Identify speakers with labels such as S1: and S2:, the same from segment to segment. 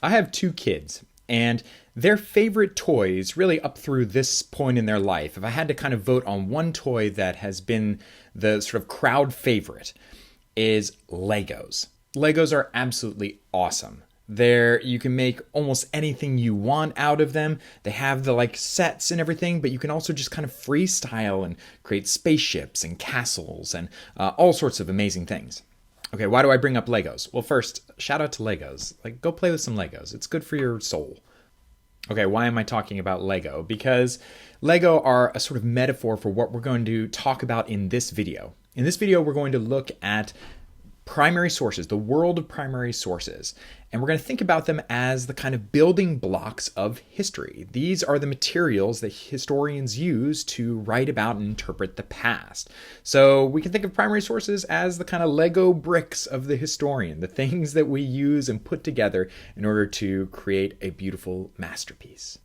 S1: I have two kids, and their favorite toys, really up through this point in their life, if I had to kind of vote on one toy that has been the sort of crowd favorite, is Legos. Legos are absolutely awesome. You can make almost anything you want out of them. They have the sets and everything, but you can also just kind of freestyle and create spaceships and castles and all sorts of amazing things. Okay, why do I bring up Legos? Well, first, shout out to Legos. Go play with some Legos. It's good for your soul. Okay, why am I talking about Lego? Because Lego are a sort of metaphor for what we're going to talk about in this video. In this video, we're going to look at primary sources, the world of primary sources. And we're going to think about them as the kind of building blocks of history. These are the materials that historians use to write about and interpret the past. So we can think of primary sources as the kind of Lego bricks of the historian, the things that we use and put together in order to create a beautiful masterpiece.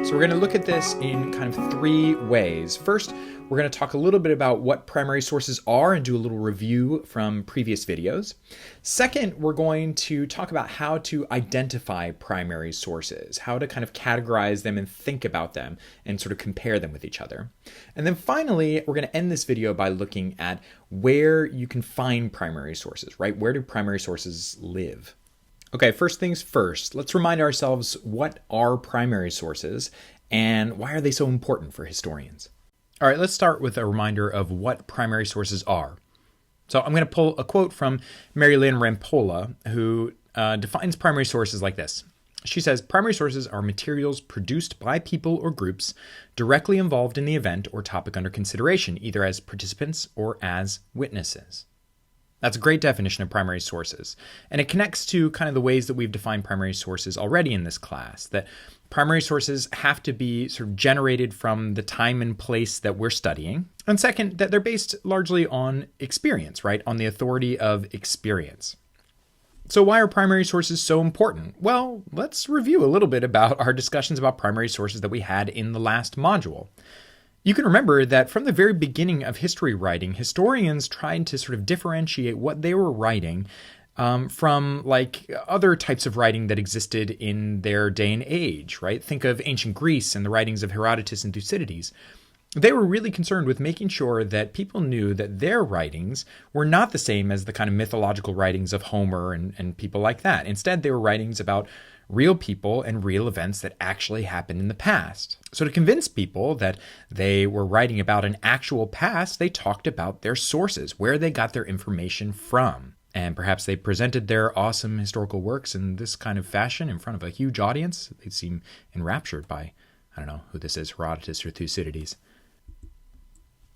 S1: So we're going to look at this in kind of three ways. First, we're going to talk a little bit about what primary sources are and do a little review from previous videos. Second, we're going to talk about how to identify primary sources, how to kind of categorize them and think about them and sort of compare them with each other. And then finally, we're going to end this video by looking at where you can find primary sources, right? Where do primary sources live? Okay, first things first, let's remind ourselves what are primary sources and why are they so important for historians? All right, let's start with a reminder of what primary sources are. So I'm going to pull a quote from Mary Lynn Rampolla, who defines primary sources like this. She says, primary sources are materials produced by people or groups directly involved in the event or topic under consideration, either as participants or as witnesses. That's a great definition of primary sources. And it connects to kind of the ways that we've defined primary sources already in this class, that primary sources have to be sort of generated from the time and place that we're studying. And second, that they're based largely on experience, right? On the authority of experience. So why are primary sources so important? Well, let's review a little bit about our discussions about primary sources that we had in the last module. You can remember that from the very beginning of history writing, historians tried to sort of differentiate what they were writing from other types of writing that existed in their day and age, right? Think of ancient Greece and the writings of Herodotus and Thucydides. They were really concerned with making sure that people knew that their writings were not the same as the kind of mythological writings of Homer and people like that. Instead, they were writings about real people and real events that actually happened in the past. So to convince people that they were writing about an actual past, they talked about their sources, where they got their information from. And perhaps they presented their awesome historical works in this kind of fashion in front of a huge audience. They seem enraptured by, I don't know who this is, Herodotus or Thucydides.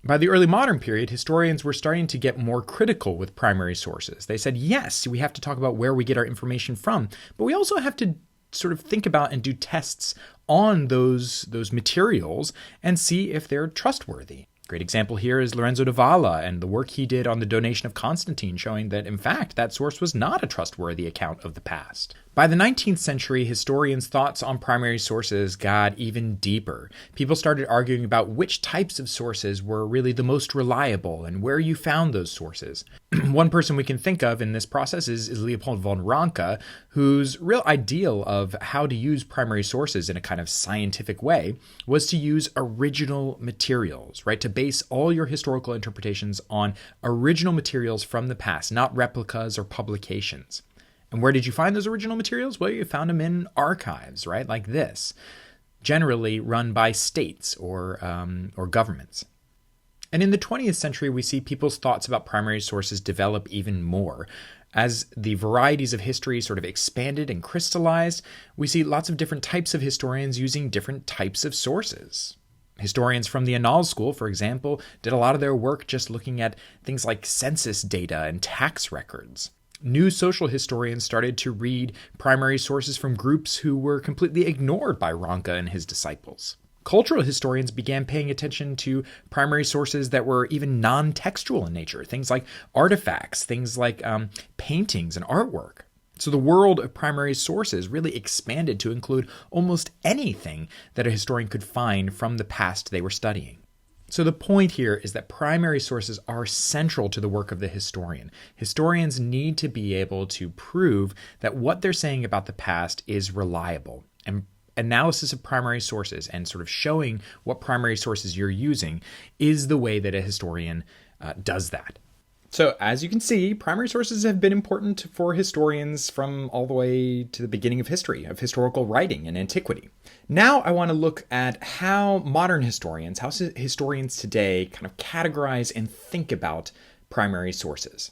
S1: By the early modern period, historians were starting to get more critical with primary sources. They said, yes, we have to talk about where we get our information from, but we also have to sort of think about and do tests on those materials and see if they're trustworthy. Great example here is Lorenzo da Valla and the work he did on the donation of Constantine, showing that, in fact, that source was not a trustworthy account of the past. By the 19th century, historians' thoughts on primary sources got even deeper. People started arguing about which types of sources were really the most reliable and where you found those sources. One person we can think of in this process is Leopold von Ranke, whose real ideal of how to use primary sources in a kind of scientific way was to use original materials, right? To base all your historical interpretations on original materials from the past, not replicas or publications. And where did you find those original materials? Well, you found them in archives, right? Like this, generally run by states or governments. And in the 20th century, we see people's thoughts about primary sources develop even more. As the varieties of history sort of expanded and crystallized, we see lots of different types of historians using different types of sources. Historians from the Annales School, for example, did a lot of their work just looking at things like census data and tax records. New social historians started to read primary sources from groups who were completely ignored by Ranke and his disciples. Cultural historians began paying attention to primary sources that were even non-textual in nature, things like artifacts, things like paintings and artwork. So the world of primary sources really expanded to include almost anything that a historian could find from the past they were studying. So the point here is that primary sources are central to the work of the historian. Historians need to be able to prove that what they're saying about the past is reliable. And analysis of primary sources and sort of showing what primary sources you're using is the way that a historian does that. So as you can see, primary sources have been important for historians from all the way to the beginning of history, of historical writing and antiquity. Now I want to look at how modern historians, how historians today kind of categorize and think about primary sources.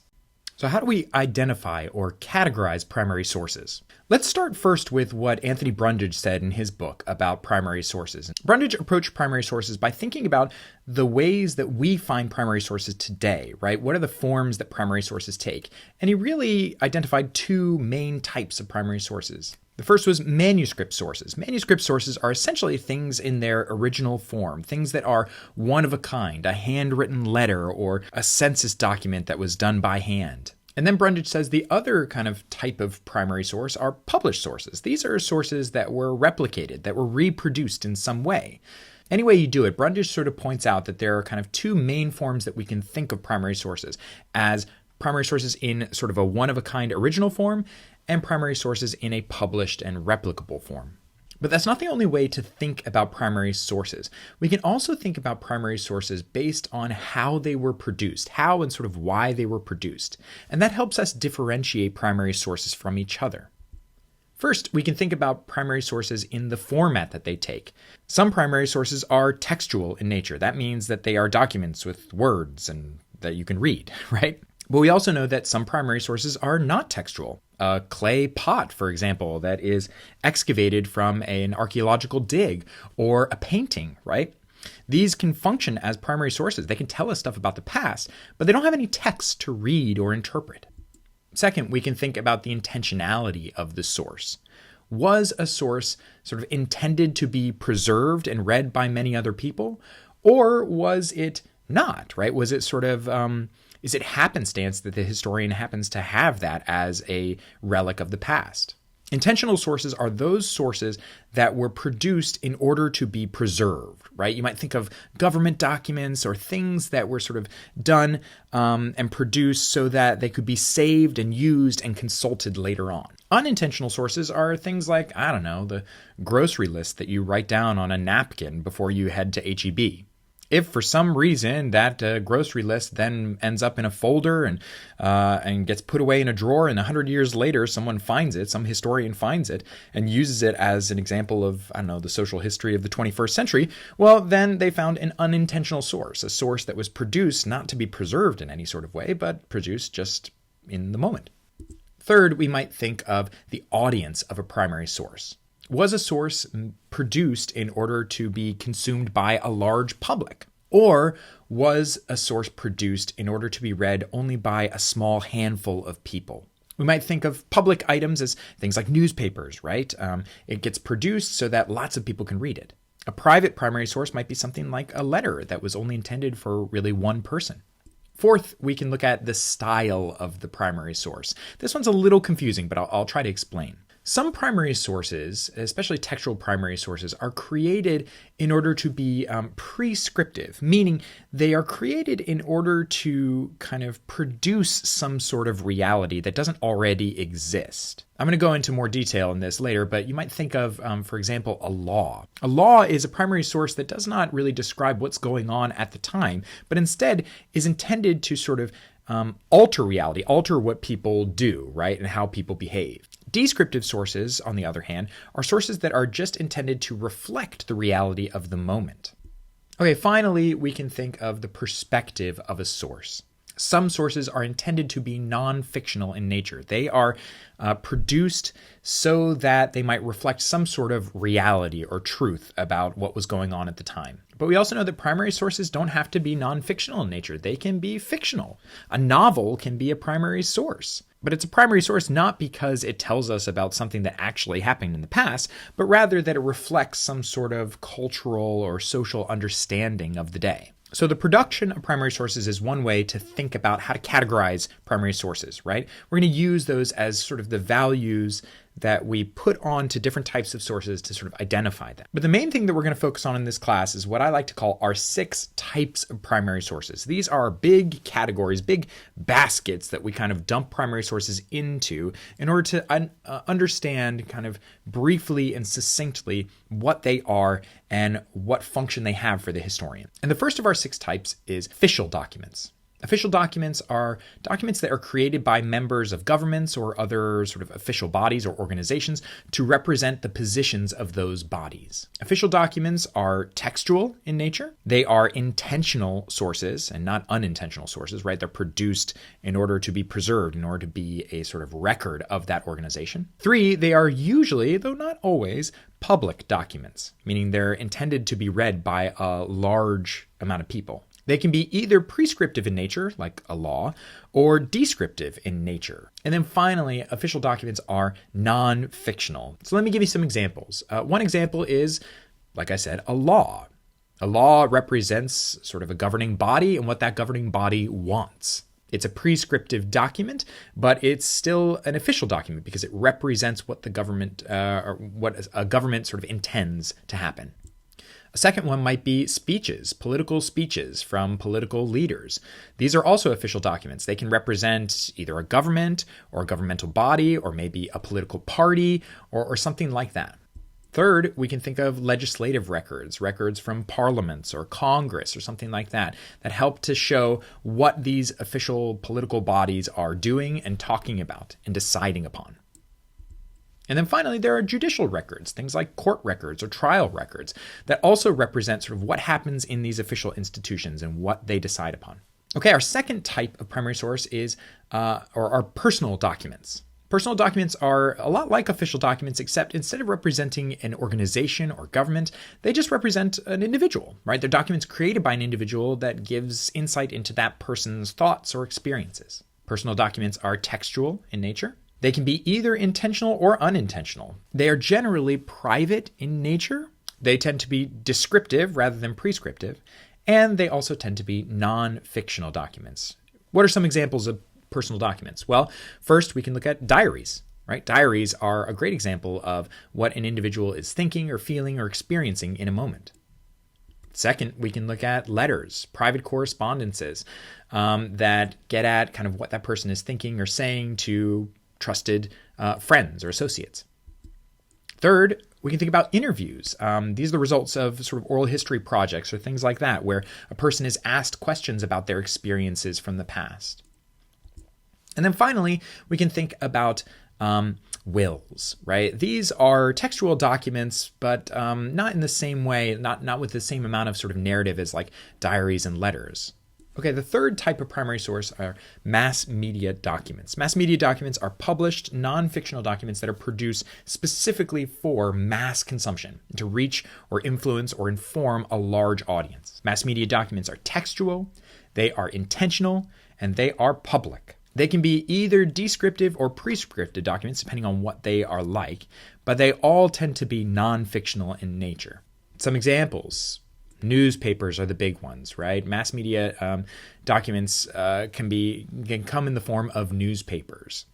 S1: So how do we identify or categorize primary sources? Let's start first with what Anthony Brundage said in his book about primary sources. Brundage approached primary sources by thinking about the ways that we find primary sources today, right? What are the forms that primary sources take? And he really identified two main types of primary sources. The first was manuscript sources. Manuscript sources are essentially things in their original form, things that are one of a kind, a handwritten letter or a census document that was done by hand. And then Brundage says the other kind of type of primary source are published sources. These are sources that were replicated, that were reproduced in some way. Any way you do it, Brundage sort of points out that there are kind of two main forms that we can think of primary sources as primary sources in sort of a one-of-a-kind original form and primary sources in a published and replicable form. But that's not the only way to think about primary sources. We can also think about primary sources based on how they were produced, how and sort of why they were produced. And that helps us differentiate primary sources from each other. First, we can think about primary sources in the format that they take. Some primary sources are textual in nature. That means that they are documents with words and that you can read, right? But we also know that some primary sources are not textual. A clay pot, for example, that is excavated from an archaeological dig, or a painting, right? These can function as primary sources. They can tell us stuff about the past, but they don't have any text to read or interpret. Second, we can think about the intentionality of the source. Was a source sort of intended to be preserved and read by many other people, or was it not, right? Was it sort of... is it happenstance that the historian happens to have that as a relic of the past? Intentional sources are those sources that were produced in order to be preserved, right? You might think of government documents or things that were sort of done and produced so that they could be saved and used and consulted later on. Unintentional sources are things like, I don't know, the grocery list that you write down on a napkin before you head to H-E-B. If for some reason that grocery list then ends up in a folder and gets put away in a drawer, and 100 years later someone finds it, some historian finds it and uses it as an example of, I don't know, the social history of the 21st century, well, then they found an unintentional source, a source that was produced not to be preserved in any sort of way, but produced just in the moment. Third, we might think of the audience of a primary source. Was a source produced in order to be consumed by a large public? Or was a source produced in order to be read only by a small handful of people? We might think of public items as things like newspapers, right? It gets produced so that lots of people can read it. A private primary source might be something like a letter that was only intended for really one person. Fourth, we can look at the style of the primary source. This one's a little confusing, but I'll try to explain. Some primary sources, especially textual primary sources, are created in order to be prescriptive, meaning they are created in order to kind of produce some sort of reality that doesn't already exist. I'm going to go into more detail in this later, but you might think of, for example, a law. A law is a primary source that does not really describe what's going on at the time, but instead is intended to sort of alter reality, alter what people do, right, and how people behave. Descriptive sources, on the other hand, are sources that are just intended to reflect the reality of the moment. Okay, finally, we can think of the perspective of a source. Some sources are intended to be non-fictional in nature. They are produced so that they might reflect some sort of reality or truth about what was going on at the time. But we also know that primary sources don't have to be non-fictional in nature. They can be fictional. A novel can be a primary source. But it's a primary source not because it tells us about something that actually happened in the past, but rather that it reflects some sort of cultural or social understanding of the day. So the production of primary sources is one way to think about how to categorize primary sources, right? We're going to use those as sort of the values that we put on to different types of sources to sort of identify them. But the main thing that we're going to focus on in this class is what I like to call our 6 types of primary sources. These are big categories, big baskets that we kind of dump primary sources into in order to understand kind of briefly and succinctly what they are and what function they have for the historian. And the first of our 6 types is official documents. Official documents are documents that are created by members of governments or other sort of official bodies or organizations to represent the positions of those bodies. Official documents are textual in nature. They are intentional sources and not unintentional sources, right? They're produced in order to be preserved, in order to be a sort of record of that organization. 3, they are usually, though not always, public documents, meaning they're intended to be read by a large amount of people. They can be either prescriptive in nature, like a law, or descriptive in nature. And then finally, official documents are non-fictional. So let me give you some examples. One example is, like I said, a law. A law represents sort of a governing body and what that governing body wants. It's a prescriptive document, but it's still an official document because it represents what the government or what a government sort of intends to happen. A second one might be speeches, political speeches from political leaders. These are also official documents. They can represent either a government or a governmental body or maybe a political party or something like that. Third, we can think of legislative records, records from parliaments or Congress or something like that help to show what these official political bodies are doing and talking about and deciding upon. And then finally, there are judicial records, things like court records or trial records that also represent sort of what happens in these official institutions and what they decide upon. Okay, our second type of primary source is our personal documents. Personal documents are a lot like official documents, except instead of representing an organization or government, they just represent an individual, right? They're documents created by an individual that gives insight into that person's thoughts or experiences. Personal documents are textual in nature. They can be either intentional or unintentional. They are generally private in nature. They tend to be descriptive rather than prescriptive. And they also tend to be non-fictional documents. What are some examples of personal documents? Well, first we can look at diaries, right? Diaries are a great example of what an individual is thinking or feeling or experiencing in a moment. Second, we can look at letters, private correspondences that get at kind of what that person is thinking or saying to trusted friends or associates. Third, we can think about interviews. These are the results of sort of oral history projects or things like that, where a person is asked questions about their experiences from the past. And then finally, we can think about wills, right? These are textual documents, but not in the same way, not with the same amount of sort of narrative as like diaries and letters. Okay, the third type of primary source are mass media documents. Mass media documents are published, non-fictional documents that are produced specifically for mass consumption, to reach or influence or inform a large audience. Mass media documents are textual, they are intentional, and they are public. They can be either descriptive or prescriptive documents, depending on what they are like, but they all tend to be non-fictional in nature. Some examples. Newspapers are the big ones, right? Mass media documents can come in the form of newspapers.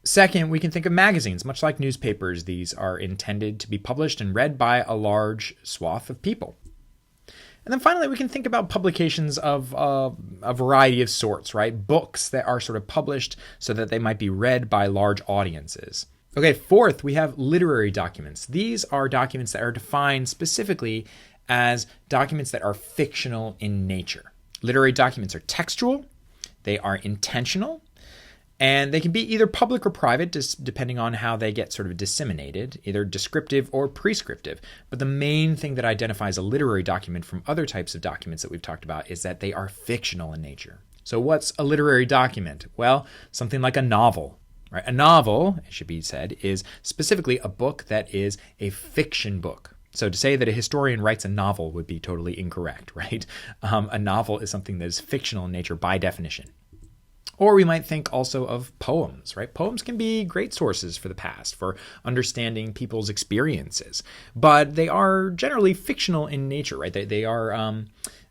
S1: Second, we can think of magazines. Much like newspapers, these are intended to be published and read by a large swath of people. And then finally, we can think about publications of a variety of sorts, right? Books that are sort of published so that they might be read by large audiences. Okay, fourth, we have literary documents. These are documents that are defined specifically as documents that are fictional in nature. Literary documents are textual, they are intentional, And they can be either public or private, just depending on how they get sort of disseminated, either descriptive or prescriptive. But the main thing that identifies a literary document from other types of documents that we've talked about is that they are fictional in nature. So what's a literary document? Well, something like a novel. Right? A novel, it should be said, is specifically a book that is a fiction book. So to say that a historian writes a novel would be totally incorrect, right? A novel is something that is fictional in nature by definition. Or we might think also of poems, right? Poems can be great sources for the past, for understanding people's experiences, but they are generally fictional in nature, right? They are,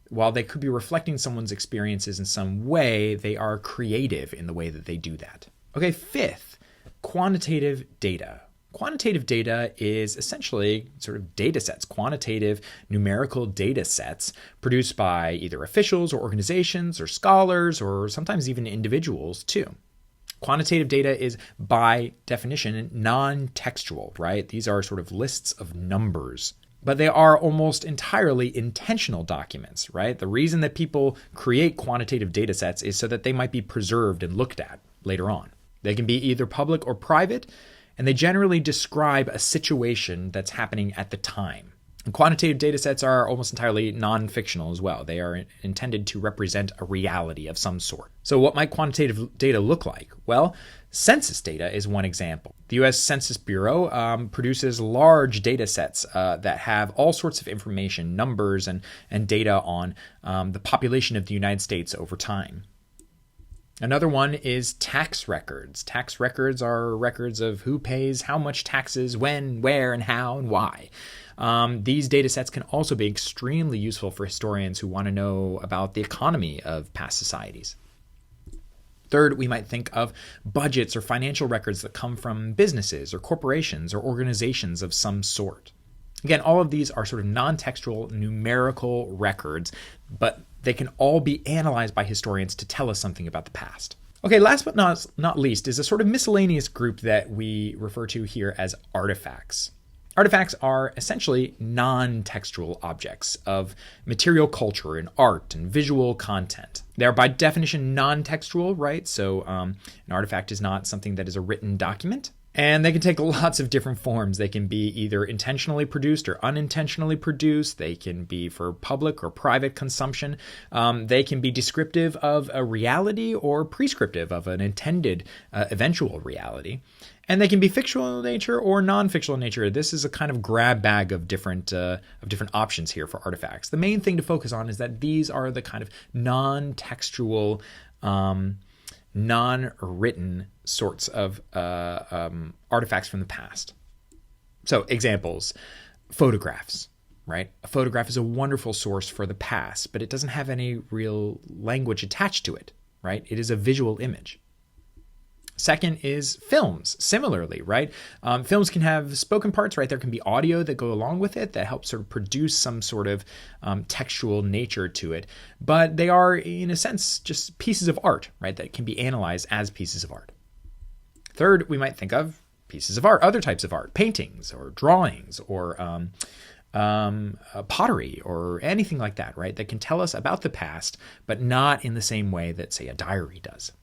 S1: while they could be reflecting someone's experiences in some way, they are creative in the way that they do that. Okay, fifth, quantitative data. Quantitative data is essentially sort of data sets, quantitative numerical data sets produced by either officials or organizations or scholars or sometimes even individuals too. Quantitative data is by definition non-textual, right? These are sort of lists of numbers, but they are almost entirely intentional documents, right? The reason that people create quantitative data sets is so that they might be preserved and looked at later on. They can be either public or private, and they generally describe a situation that's happening at the time. And quantitative data sets are almost entirely non-fictional as well. They are intended to represent a reality of some sort. So what might quantitative data look like? Well, census data is one example. The U.S. Census Bureau produces large data sets that have all sorts of information, numbers and data on the population of the United States over time. Another one is tax records. Tax records are records of who pays how much taxes, when, where, and how, and why. These data sets can also be extremely useful for historians who want to know about the economy of past societies. Third, we might think of budgets or financial records that come from businesses or corporations or organizations of some sort. Again, all of these are sort of non-textual numerical records, but they can all be analyzed by historians to tell us something about the past. Okay, last but not least is a sort of miscellaneous group that we refer to here as artifacts. Artifacts are essentially non-textual objects of material culture and art and visual content. They are by definition non-textual, right? So an artifact is not something that is a written document. And they can take lots of different forms. They can be either intentionally produced or unintentionally produced. They can be for public or private consumption. They can be descriptive of a reality or prescriptive of an intended eventual reality. And they can be fictional in nature or non-fictional in nature. This is a kind of grab bag of different options here for artifacts. The main thing to focus on is that these are the kind of non-textual, non-written sorts of artifacts from the past. So examples, photographs, right? A photograph is a wonderful source for the past, but it doesn't have any real language attached to it, right? It is a visual image. Second is films. Similarly, right? Films can have spoken parts, right? There can be audio that go along with it that helps sort of produce some sort of textual nature to it. But they are, in a sense, just pieces of art, right? That can be analyzed as pieces of art. Third, we might think of pieces of art, other types of art, paintings or drawings or pottery or anything like that, right? That can tell us about the past, but not in the same way that, say, a diary does.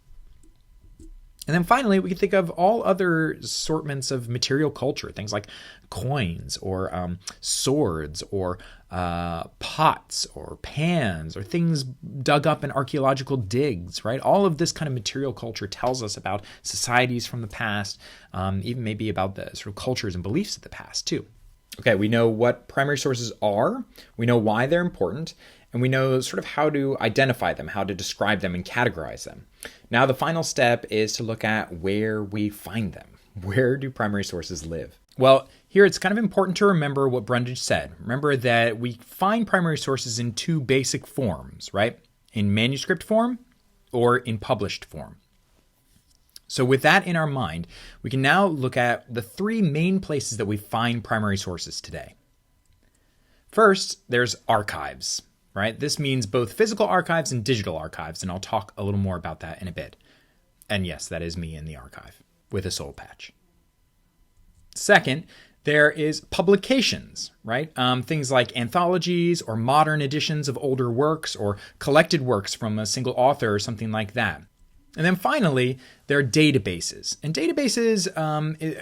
S1: And then finally, we can think of all other assortments of material culture, things like coins or swords or pots or pans or things dug up in archaeological digs, right? All of this kind of material culture tells us about societies from the past, even maybe about the sort of cultures and beliefs of the past too. Okay, we know what primary sources are, we know why they're important, and we know sort of how to identify them, how to describe them and categorize them. Now, the final step is to look at where we find them. Where do primary sources live? Well, here it's kind of important to remember what Brundage said. Remember that we find primary sources in two basic forms, right? In manuscript form or in published form. So with that in our mind, we can now look at the three main places that we find primary sources today. First, there's archives. Right? This means both physical archives and digital archives, and I'll talk a little more about that in a bit. And yes, that is me in the archive with a soul patch. Second, there is publications, right? Things like anthologies or modern editions of older works or collected works from a single author or something like that. And then finally, there are databases. And databases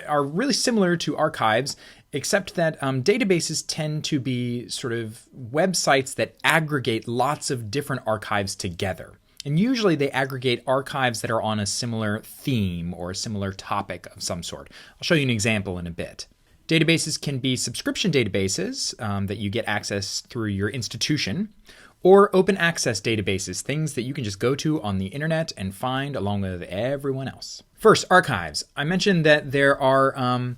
S1: are really similar to archives, except that databases tend to be sort of websites that aggregate lots of different archives together. And usually they aggregate archives that are on a similar theme or a similar topic of some sort. I'll show you an example in a bit. Databases can be subscription databases that you get access through your institution, or open access databases, things that you can just go to on the internet and find along with everyone else. First, archives. I mentioned that there are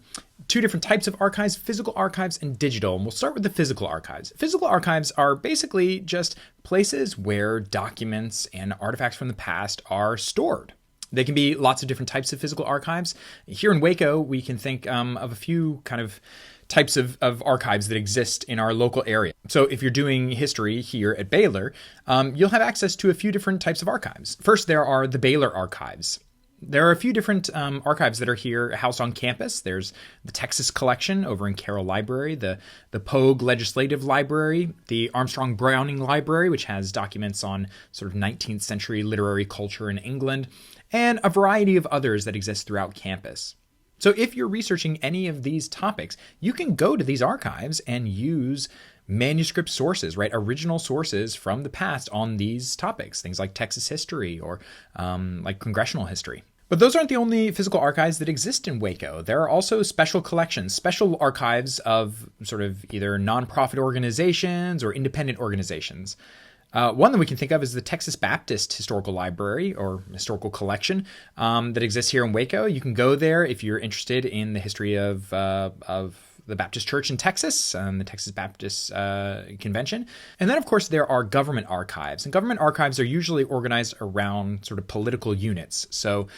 S1: two different types of archives, physical archives and digital. And we'll start with the physical archives. Physical archives are basically just places where documents and artifacts from the past are stored. They can be lots of different types of physical archives. Here in Waco, we can think of a few kind of types of archives that exist in our local area. So if you're doing history here at Baylor, you'll have access to a few different types of archives. First, there are the Baylor archives. There are a few different archives that are here housed on campus. There's the Texas Collection over in Carroll Library, the Pogue Legislative Library, the Armstrong Browning Library, which has documents on sort of 19th century literary culture in England, and a variety of others that exist throughout campus. So if you're researching any of these topics, you can go to these archives and use manuscript sources, right? Original sources from the past on these topics, things like Texas history or like congressional history. But those aren't the only physical archives that exist in Waco. There are also special collections, special archives of sort of either nonprofit organizations or independent organizations. One that we can think of is the Texas Baptist Historical Library or Historical Collection that exists here in Waco. You can go there if you're interested in the history of the Baptist Church in Texas and the Texas Baptist Convention. And then, of course, there are government archives. And government archives are usually organized around sort of political units. So,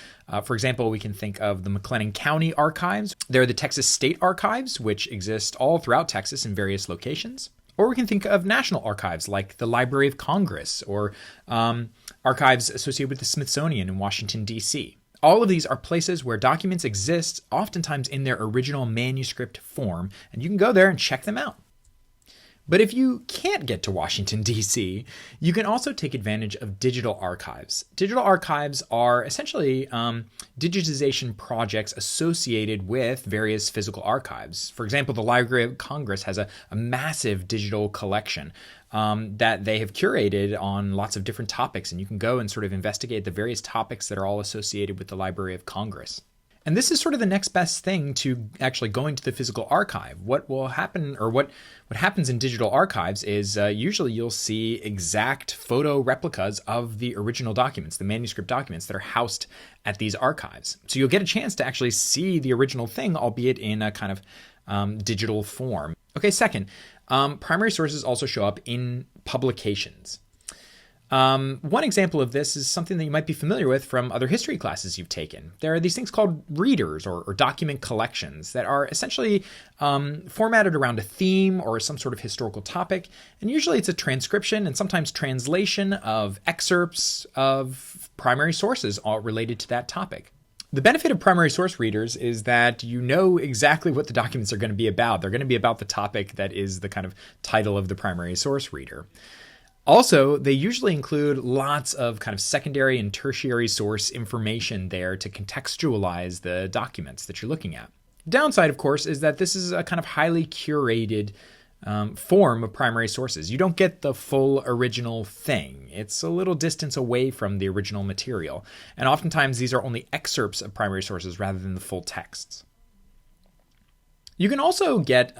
S1: for example, we can think of the McLennan County Archives. There are the Texas State Archives, which exist all throughout Texas in various locations. Or we can think of national archives like the Library of Congress or archives associated with the Smithsonian in Washington, D.C. All of these are places where documents exist, oftentimes in their original manuscript form, and you can go there and check them out. But if you can't get to Washington, D.C., you can also take advantage of digital archives. Digital archives are essentially digitization projects associated with various physical archives. For example, the Library of Congress has a massive digital collection that they have curated on lots of different topics, and you can go and sort of investigate the various topics that are all associated with the Library of Congress. And this is sort of the next best thing to actually going to the physical archive. What will happen, or what happens in digital archives is usually you'll see exact photo replicas of the original documents, the manuscript documents that are housed at these archives. So you'll get a chance to actually see the original thing, albeit in a kind of digital form. Okay, second, primary sources also show up in publications. One example of this is something that you might be familiar with from other history classes you've taken. There are these things called readers or document collections that are essentially formatted around a theme or some sort of historical topic. And usually it's a transcription and sometimes translation of excerpts of primary sources all related to that topic. The benefit of primary source readers is that you know exactly what the documents are going to be about. They're going to be about the topic that is the kind of title of the primary source reader. Also, they usually include lots of kind of secondary and tertiary source information there to contextualize the documents that you're looking at. Downside, of course, is that this is a kind of highly curated form of primary sources. You don't get the full original thing. It's a little distance away from the original material. And oftentimes these are only excerpts of primary sources rather than the full texts. You can also get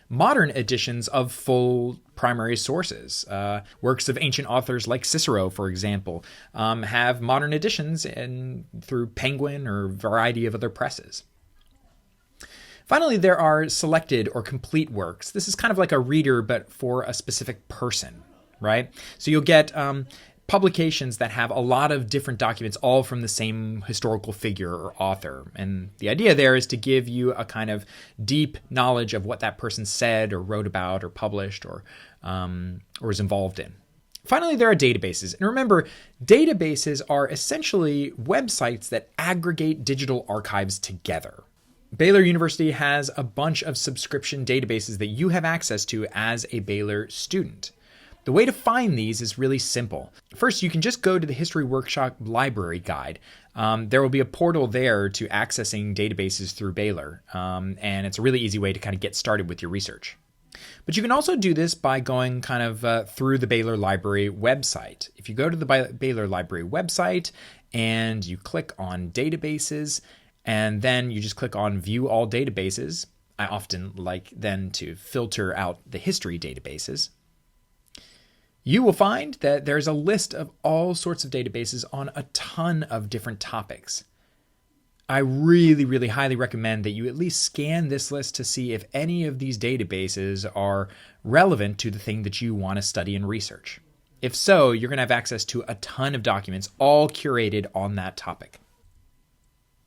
S1: modern editions of full primary sources. Works of ancient authors like Cicero, for example, have modern editions through Penguin or a variety of other presses. Finally, there are selected or complete works. This is kind of like a reader, but for a specific person, right? So you'll get publications that have a lot of different documents, all from the same historical figure or author. And the idea there is to give you a kind of deep knowledge of what that person said or wrote about or published or is involved in. Finally, there are databases. And remember, databases are essentially websites that aggregate digital archives together. Baylor University has a bunch of subscription databases that you have access to as a Baylor student. The way to find these is really simple. First, you can just go to the History Workshop Library Guide. There will be a portal there to accessing databases through Baylor, and it's a really easy way to kind of get started with your research. But you can also do this by going kind of through the Baylor Library website. If you go to the Baylor Library website and you click on Databases, and then you just click on View All Databases, I often like then to filter out the history databases. You will find that there's a list of all sorts of databases on a ton of different topics. I really, really highly recommend that you at least scan this list to see if any of these databases are relevant to the thing that you want to study and research. If so, you're going to have access to a ton of documents, all curated on that topic.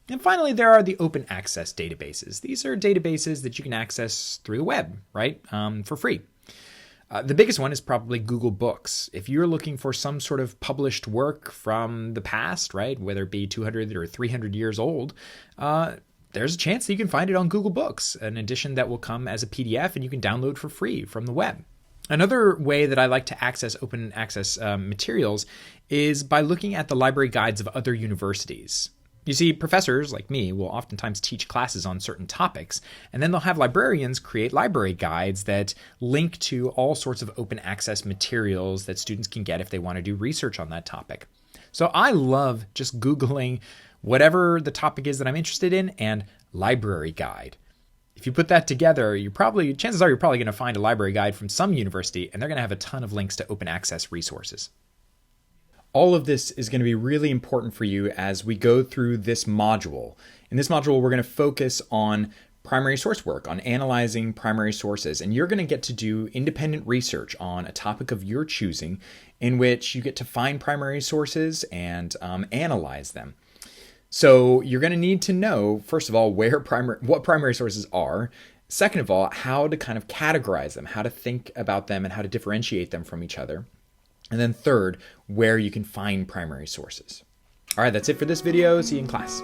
S1: And finally, there are the open access databases. These are databases that you can access through the web, right, for free. The biggest one is probably Google Books. If you're looking for some sort of published work from the past, right, whether it be 200 or 300 years old, there's a chance that you can find it on Google Books, an edition that will come as a PDF and you can download for free from the web. Another way that I like to access open access materials is by looking at the library guides of other universities. You see, professors like me will oftentimes teach classes on certain topics, and then they'll have librarians create library guides that link to all sorts of open access materials that students can get if they want to do research on that topic. So I love just Googling whatever the topic is that I'm interested in and library guide. If you put that together, chances are you're probably going to find a library guide from some university, and they're going to have a ton of links to open access resources. All of this is going to be really important for you as we go through this module. In this module, we're going to focus on primary source work, on analyzing primary sources, and you're going to get to do independent research on a topic of your choosing in which you get to find primary sources and analyze them. So you're going to need to know, first of all, what primary sources are. Second of all, how to kind of categorize them, how to think about them, and how to differentiate them from each other. And then third, where you can find primary sources. All right, that's it for this video. See you in class.